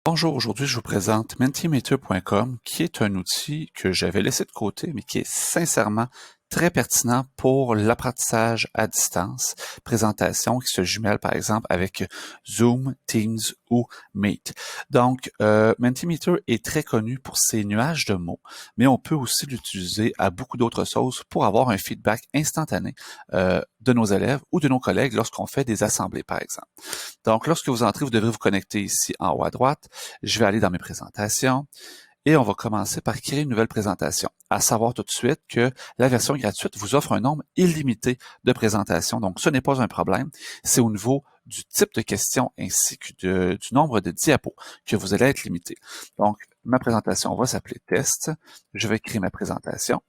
Bonjour, aujourd'hui je vous présente Mentimeter.com qui est un outil que j'avais laissé de côté mais qui est sincèrement très pertinent pour l'apprentissage à distance, présentation qui se jumelle par exemple avec Zoom, Teams ou Meet. Donc, Mentimeter est très connu pour ses nuages de mots, mais on peut aussi l'utiliser à beaucoup d'autres choses pour avoir un feedback instantané de nos élèves ou de nos collègues lorsqu'on fait des assemblées par exemple. Donc, lorsque vous entrez, vous devrez vous connecter ici en haut à droite. Je vais aller dans mes présentations et on va commencer par créer une nouvelle présentation. À savoir tout de suite que la version gratuite vous offre un nombre illimité de présentations. Donc, ce n'est pas un problème. C'est au niveau du type de questions ainsi que du nombre de diapos que vous allez être limité. Donc, ma présentation va s'appeler test. Je vais créer ma présentation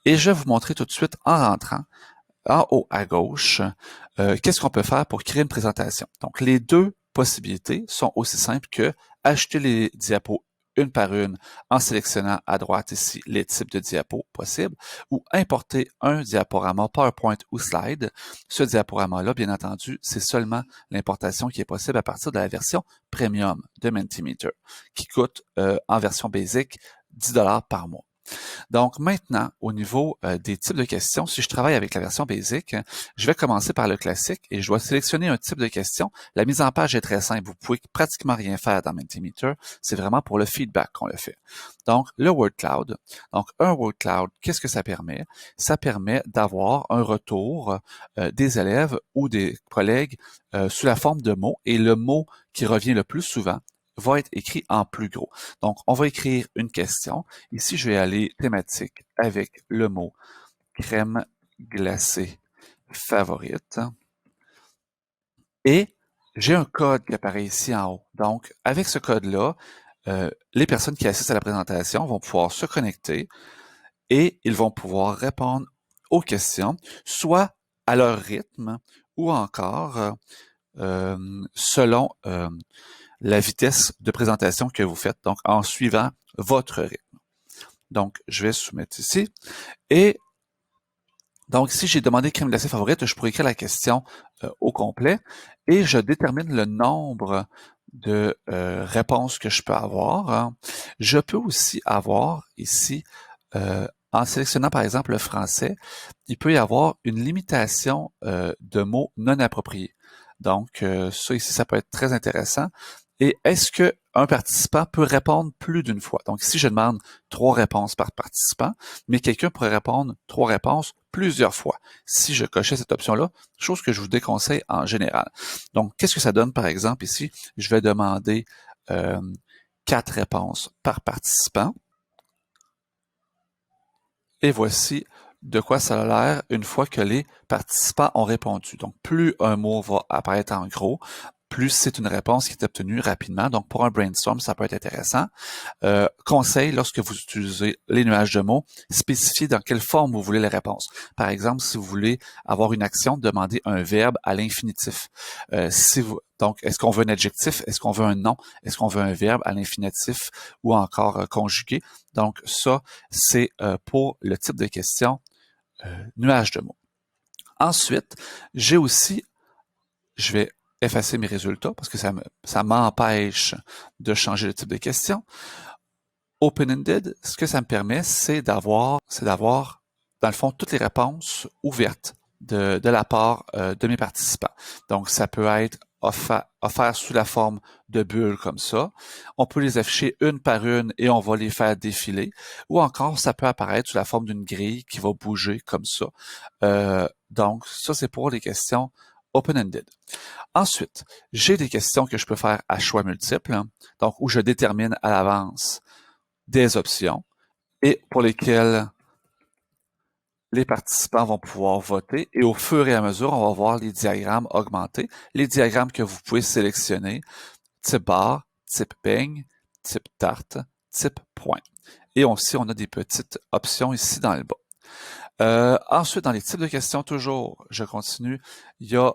et je vais vous montrer tout de suite en rentrant en haut à gauche, qu'est-ce qu'on peut faire pour créer une présentation. Donc, les deux possibilités sont aussi simples que acheter les diapos une par une en sélectionnant à droite ici les types de diapos possibles ou importer un diaporama PowerPoint ou Slide. Ce diaporama-là, bien entendu, c'est seulement l'importation qui est possible à partir de la version Premium de Mentimeter qui coûte en version basique 10 $ par mois. Donc maintenant, au niveau des types de questions, si je travaille avec la version basique, je vais commencer par le classique et je dois sélectionner un type de question. La mise en page est très simple. Vous pouvez pratiquement rien faire dans Mentimeter. C'est vraiment pour le feedback qu'on le fait. Donc, le word cloud. Donc, un word cloud, qu'est-ce que ça permet? Ça permet d'avoir un retour des élèves ou des collègues sous la forme de mots et le mot qui revient le plus souvent va être écrit en plus gros. Donc, on va écrire une question. Ici, je vais aller thématique avec le mot crème glacée favorite. Et j'ai un code qui apparaît ici en haut. Donc, avec ce code-là, les personnes qui assistent à la présentation vont pouvoir se connecter et ils vont pouvoir répondre aux questions, soit à leur rythme ou encore selon la vitesse de présentation que vous faites, donc en suivant votre rythme. Donc, je vais soumettre ici. Et donc, si j'ai demandé crème glacée favorite, je pourrais écrire la question au complet et je détermine le nombre de réponses que je peux avoir. Je peux aussi avoir ici, en sélectionnant par exemple le français, il peut y avoir une limitation de mots non appropriés. Donc, ça ici, ça peut être très intéressant. Et est-ce qu'un participant peut répondre plus d'une fois? Donc ici, je demande 3 réponses par participant, mais quelqu'un pourrait répondre 3 réponses plusieurs fois. Si je cochais cette option-là, chose que je vous déconseille en général. Donc, qu'est-ce que ça donne, par exemple, ici? Je vais demander 4 réponses par participant. Et voici de quoi ça a l'air une fois que les participants ont répondu. Donc, plus un mot va apparaître en gros, plus c'est une réponse qui est obtenue rapidement. Donc, pour un brainstorm, ça peut être intéressant. Conseil, lorsque vous utilisez les nuages de mots, spécifiez dans quelle forme vous voulez les réponses. Par exemple, si vous voulez avoir une action, demandez un verbe à l'infinitif. Donc, est-ce qu'on veut un adjectif? Est-ce qu'on veut un nom? Est-ce qu'on veut un verbe à l'infinitif ou encore conjugué? Donc, ça, c'est pour le type de question nuage de mots. Ensuite, j'ai aussi, je vais effacer mes résultats parce que ça m'empêche de changer le type de question. Open-ended, ce que ça me permet, c'est d'avoir, dans le fond, toutes les réponses ouvertes de la part de mes participants. Donc, ça peut être offert sous la forme de bulles comme ça. On peut les afficher une par une et on va les faire défiler. Ou encore, ça peut apparaître sous la forme d'une grille qui va bouger comme ça. Donc, ça, c'est pour les questions open-ended. Ensuite, j'ai des questions que je peux faire à choix multiples, donc où je détermine à l'avance des options et pour lesquelles les participants vont pouvoir voter et au fur et à mesure, on va voir les diagrammes augmenter. Les diagrammes que vous pouvez sélectionner, type barre, type peigne, type tarte, type point. Et aussi, on a des petites options ici dans le bas. Ensuite, dans les types de questions, toujours, je continue, il y a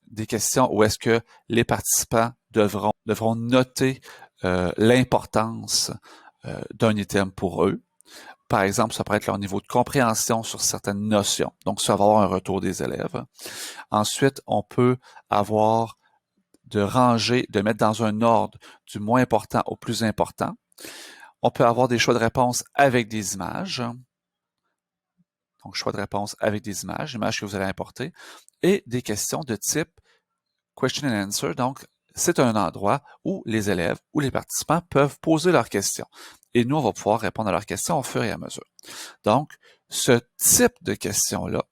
des questions où est-ce que les participants devront noter l'importance d'un item pour eux. Par exemple, ça pourrait être leur niveau de compréhension sur certaines notions. Donc, ça va avoir un retour des élèves. Ensuite, on peut avoir de ranger, de mettre dans un ordre du moins important au plus important. On peut avoir des choix de réponse avec des images. Donc, choix de réponse avec des images que vous allez importer. Et des questions de type question and answer. Donc, c'est un endroit où les élèves ou les participants peuvent poser leurs questions. Et nous, on va pouvoir répondre à leurs questions au fur et à mesure. Donc, ce type de questions-là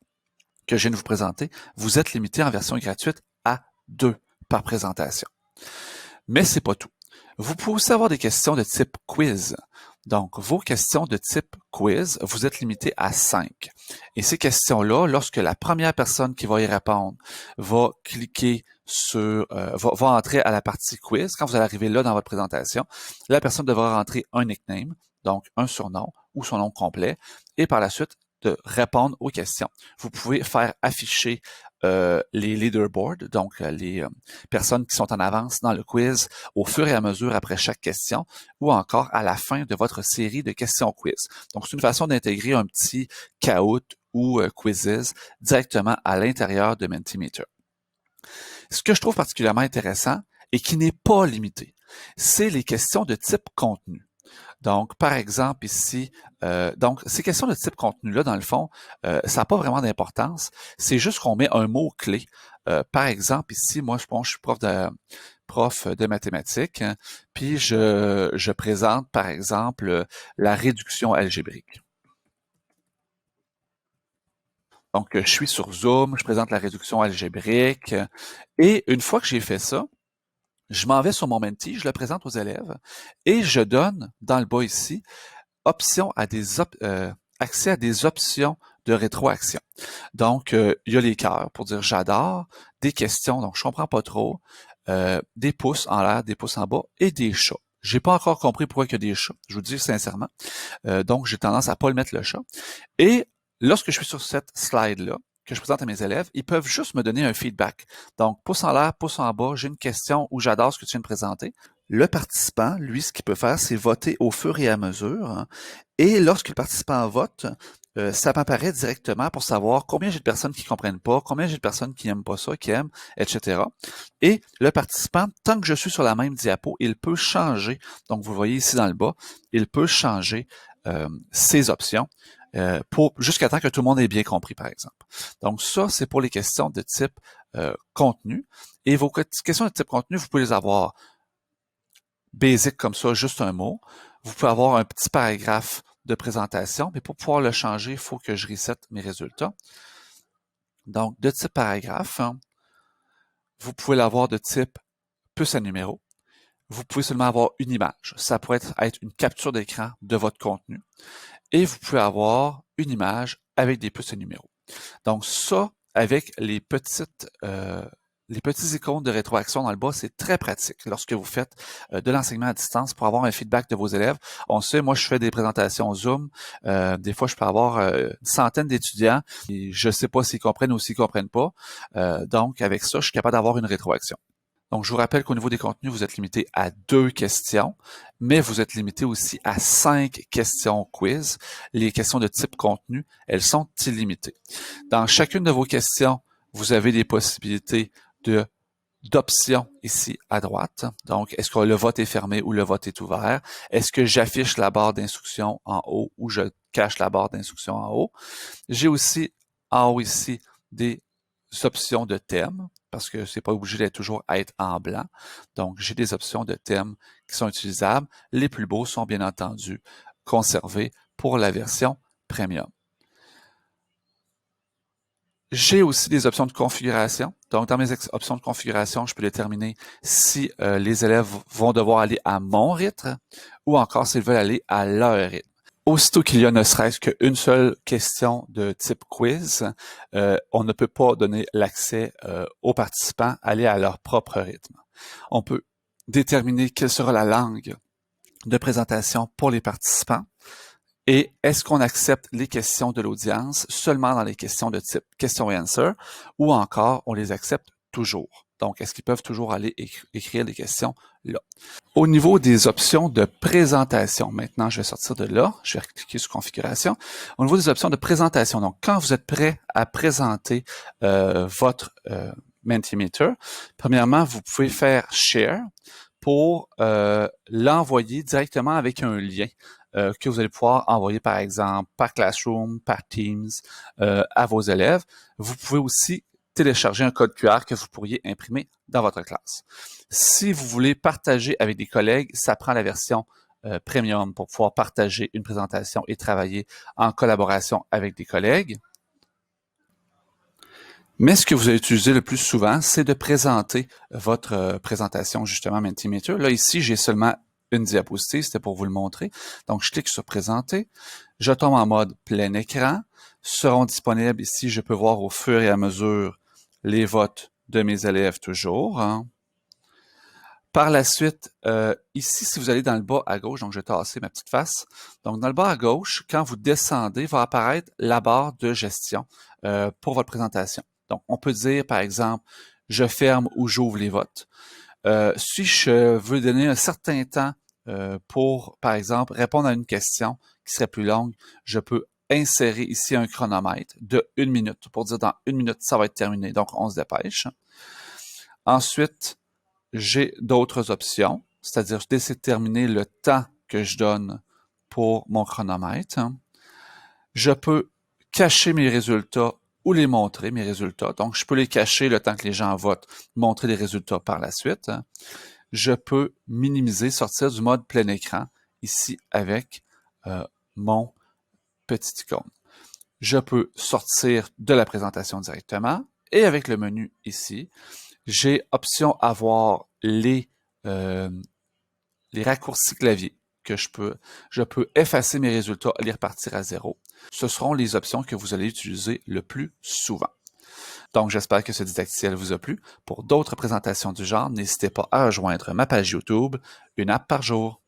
que je viens de vous présenter, vous êtes limité en version gratuite à 2 par présentation. Mais c'est pas tout. Vous pouvez aussi avoir des questions de type quiz. Donc, vos questions de type quiz, vous êtes limité à 5. Et ces questions-là, lorsque la première personne qui va y répondre va cliquer sur, va entrer à la partie quiz, quand vous allez arriver là dans votre présentation, la personne devra rentrer un nickname, donc un surnom ou son nom complet, et par la suite de répondre aux questions. Vous pouvez faire afficher les leaderboards, donc les personnes qui sont en avance dans le quiz au fur et à mesure après chaque question, ou encore à la fin de votre série de questions quiz. Donc, c'est une façon d'intégrer un petit Kahoot ou quizzes directement à l'intérieur de Mentimeter. Ce que je trouve particulièrement intéressant et qui n'est pas limité, c'est les questions de type contenu. Donc, par exemple, ici, donc ces questions de type contenu-là, dans le fond, ça n'a pas vraiment d'importance. C'est juste qu'on met un mot-clé. Par exemple, ici, moi, je suis prof de mathématiques, hein, puis je présente, par exemple, la réduction algébrique. Donc, je suis sur Zoom, je présente la réduction algébrique, et une fois que j'ai fait ça, je m'en vais sur mon Menti, je le présente aux élèves et je donne, dans le bas ici, accès à des options de rétroaction. Donc, il y a les cœurs pour dire j'adore, des questions, donc je comprends pas trop, des pouces en l'air, des pouces en bas et des chats. J'ai pas encore compris pourquoi il y a des chats, je vous le dis sincèrement. Donc, j'ai tendance à pas le mettre le chat. Et lorsque je suis sur cette slide-là, que je présente à mes élèves, ils peuvent juste me donner un feedback. Donc, pouce en l'air, pouce en bas, j'ai une question ou j'adore ce que tu viens de présenter. Le participant, lui, ce qu'il peut faire, c'est voter au fur et à mesure. Hein, et lorsque le participant vote, ça m'apparaît directement pour savoir combien j'ai de personnes qui comprennent pas, combien j'ai de personnes qui aiment pas ça, qui aiment, etc. Et le participant, tant que je suis sur la même diapo, il peut changer. Donc, vous voyez ici dans le bas, il peut changer ses options. Jusqu'à temps que tout le monde ait bien compris, par exemple. Donc ça, c'est pour les questions de type contenu. Et vos questions de type contenu, vous pouvez les avoir basic comme ça, juste un mot. Vous pouvez avoir un petit paragraphe de présentation, mais pour pouvoir le changer, il faut que je reset mes résultats. Donc, de type paragraphe, hein, vous pouvez l'avoir de type puce à numéro. Vous pouvez seulement avoir une image. Ça pourrait être une capture d'écran de votre contenu. Et vous pouvez avoir une image avec des puces à numéros. Donc ça, avec les petits icônes de rétroaction dans le bas, c'est très pratique lorsque vous faites de l'enseignement à distance pour avoir un feedback de vos élèves. On sait, moi, je fais des présentations Zoom. Des fois, je peux avoir une centaine d'étudiants et je ne sais pas s'ils comprennent ou s'ils comprennent pas. Donc, avec ça, je suis capable d'avoir une rétroaction. Donc, je vous rappelle qu'au niveau des contenus, vous êtes limité à 2 questions, mais vous êtes limité aussi à 5 questions quiz. Les questions de type contenu, elles sont illimitées. Dans chacune de vos questions, vous avez des possibilités d'options ici à droite. Donc, est-ce que le vote est fermé ou le vote est ouvert? Est-ce que j'affiche la barre d'instruction en haut ou je cache la barre d'instruction en haut? J'ai aussi en haut ici des options de thème, parce que c'est pas obligé d'être toujours à être en blanc. Donc, j'ai des options de thème qui sont utilisables. Les plus beaux sont bien entendu conservés pour la version premium. J'ai aussi des options de configuration. Donc, dans mes options de configuration, je peux déterminer si les élèves vont devoir aller à mon rythme ou encore s'ils veulent aller à leur rythme. Aussitôt qu'il y a ne serait-ce qu'une seule question de type quiz, on ne peut pas donner l'accès aux participants à aller à leur propre rythme. On peut déterminer quelle sera la langue de présentation pour les participants et est-ce qu'on accepte les questions de l'audience seulement dans les questions de type question et answer ou encore on les accepte toujours. Donc, est-ce qu'ils peuvent toujours aller écrire des questions là? Au niveau des options de présentation, maintenant, je vais sortir de là, je vais cliquer sur configuration. Au niveau des options de présentation, donc quand vous êtes prêt à présenter votre Mentimeter. Premièrement, vous pouvez faire Share pour l'envoyer directement avec un lien que vous allez pouvoir envoyer, par exemple, par Classroom, par Teams, à vos élèves. Vous pouvez aussi télécharger un code QR que vous pourriez imprimer dans votre classe. Si vous voulez partager avec des collègues, ça prend la version Premium pour pouvoir partager une présentation et travailler en collaboration avec des collègues. Mais ce que vous allez utiliser le plus souvent, c'est de présenter votre présentation justement Mentimeter. Là, ici, j'ai seulement une diapositive, c'était pour vous le montrer. Donc, je clique sur Présenter. Je tombe en mode plein écran. Seront disponibles ici, je peux voir au fur et à mesure les votes de mes élèves toujours. Hein. Par la suite, ici, si vous allez dans le bas à gauche, donc je vais tasser ma petite face. Donc, dans le bas à gauche, quand vous descendez, va apparaître la barre de gestion pour votre présentation. Donc, on peut dire, par exemple, je ferme ou j'ouvre les votes. Si je veux donner un certain temps pour, par exemple, répondre à une question qui serait plus longue, je peux insérer ici un chronomètre de 1 minute pour dire dans 1 minute, ça va être terminé. Donc, on se dépêche. Ensuite, j'ai d'autres options, c'est-à-dire je décide de terminer le temps que je donne pour mon chronomètre. Je peux cacher mes résultats ou les montrer, mes résultats. Donc, je peux les cacher le temps que les gens votent, montrer les résultats par la suite. Je peux minimiser, sortir du mode plein écran, ici avec mon petit icône. Je peux sortir de la présentation directement et avec le menu ici, j'ai option à voir les raccourcis clavier que je peux effacer mes résultats et les repartir à zéro. Ce seront les options que vous allez utiliser le plus souvent. Donc, j'espère que ce didacticiel vous a plu. Pour d'autres présentations du genre, n'hésitez pas à rejoindre ma page YouTube, une app par jour.